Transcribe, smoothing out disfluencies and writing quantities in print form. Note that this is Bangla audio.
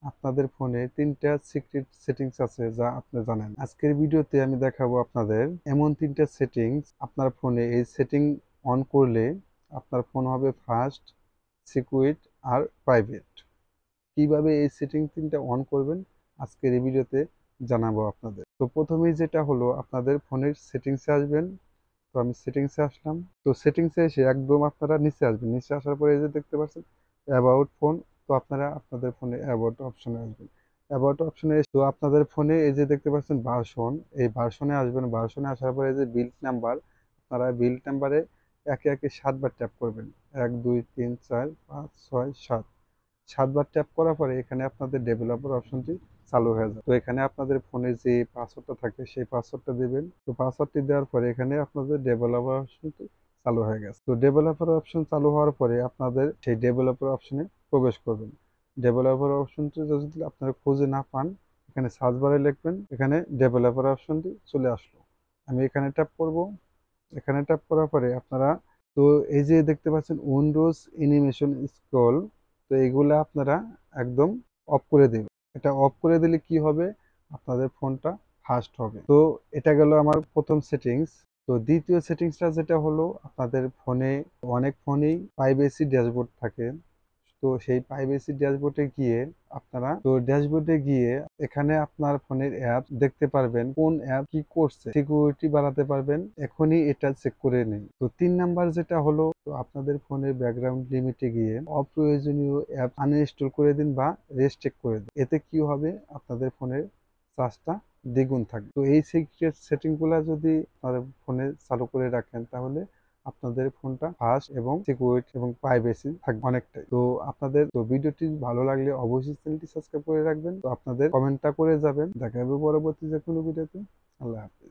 আপনাদের ফোনে ৩টা সিক্রেট সেটিংস আছে যা আপনি জানেন। আজকের ভিডিওতে আমি দেখাবো আপনাদের এমন ৩টা সেটিংস আপনার ফোনে এই সেটিং অন করলে আপনার ফোন হবে ফাস্ট, সিকিউর আর প্রাইভেট। কিভাবে এই সেটিং ৩টা অন করবেন আজকের এই ভিডিওতে জানাবো আপনাদের। তো প্রথমেই যেটা হলো আপনাদের ফোনের সেটিংসে আসবেন। তো আমি সেটিংসে আসলাম। তো সেটিংসে এসে একদম আপনারা নিচে আসবেন। নিচে আসার পরে এই যে দেখতে পাচ্ছেন অ্যাবাউট ফোন। তো আপনারা আপনাদের ফোনে অ্যাবাউট অপশনে আসবেন। অ্যাবাউট অপশনে তো আপনাদের ফোনে এই যে দেখতে পাচ্ছেন ভার্সন, এই ভার্সনে আসবেন। ভার্সনে আসার পরে এই যে বিল্ড নাম্বার, আপনারা বিল্ড নাম্বারে একে একে ৭ বার ট্যাপ করবেন। ১ ২ ৩ ৪ ৫ ৬ ৭। ৭ বার ট্যাপ করার পরে এখানে আপনাদের ডেভেলপার অপশনটি চালু হয়ে যাবে। তো এখানে আপনাদের ফোনে যে পাসওয়ার্ডটা থাকে সেই পাসওয়ার্ডটা দিবেন। তো পাসওয়ার্ডটি দেওয়ার পরে এখানে আপনাদের ডেভেলপার অপশনটি চালু হয়ে গেছে। তো ডেভেলপার অপশন চালু হওয়ার পরে আপনাদের সেই ডেভেলপার অপশনে প্রবেশ করবেন। ডেভেলপার অপশনটি যদি আপনারা খুঁজে না পান, এখানে সার্চ বারে লিখবেন, এখানে ডেভেলপার অপশনটি চলে আসলো। আমি এখানে ট্যাপ করব। এখানে ট্যাপ করার পরে আপনারা তো এই যে দেখতে পাচ্ছেন উইন্ডোজ অ্যানিমেশন স্ক্রল, তো এগুলা আপনারা একদম অফ করে দিবেন। এটা অফ করে দিলে কি হবে, আপনাদের ফোনটা ফাস্ট হবে। তো এটা গেল আমার প্রথম সেটিংস। তো দ্বিতীয় সেটিংসটা যেটা হলো আপনাদের ফোনে অনেক ফোনেই প্রাইভেসি ড্যাশবোর্ড থাকে। তো সেই প্রাইভেসি ড্যাশবোর্ডে গিয়ে আপনারা তো ড্যাশবোর্ডে গিয়ে এখানে আপনার ফোনের অ্যাপ দেখতে পারবেন, কোন অ্যাপ কি করছে, সিকিউরিটি বাড়াতে পারবেন। এখনই এটা চেক করে নিন। তো ৩ নাম্বার যেটা হলো, তো আপনাদের ফোনের ব্যাকগ্রাউন্ড লিমিটে গিয়ে অপ্রয়োজনীয় অ্যাপ আনইনস্টল করে দিন বা রেস্ট্রিক্ট করে দিন। এতে কি হবে, আপনাদের ফোনের চার্জটা দ্বিগুণ থাকবে। তো এই সিক্রেট সেটিংগুলো যদি আপনার ফোনে চালু করে রাখেন তাহলে আপনাদের ফোনটা ফাস্ট এবং সিকিউর এবং প্রাইভেসি থাকবে অনেকটাই। তো আপনাদের তো ভিডিওটি ভালো লাগলে অবশ্যই চ্যানেলটি সাবস্ক্রাইব করে রাখবেন। তো আপনাদের কমেন্টটা করে যাবেন। দেখা হবে পরবর্তী যে কোনো ভিডিওতে। আল্লাহ হাফেজ।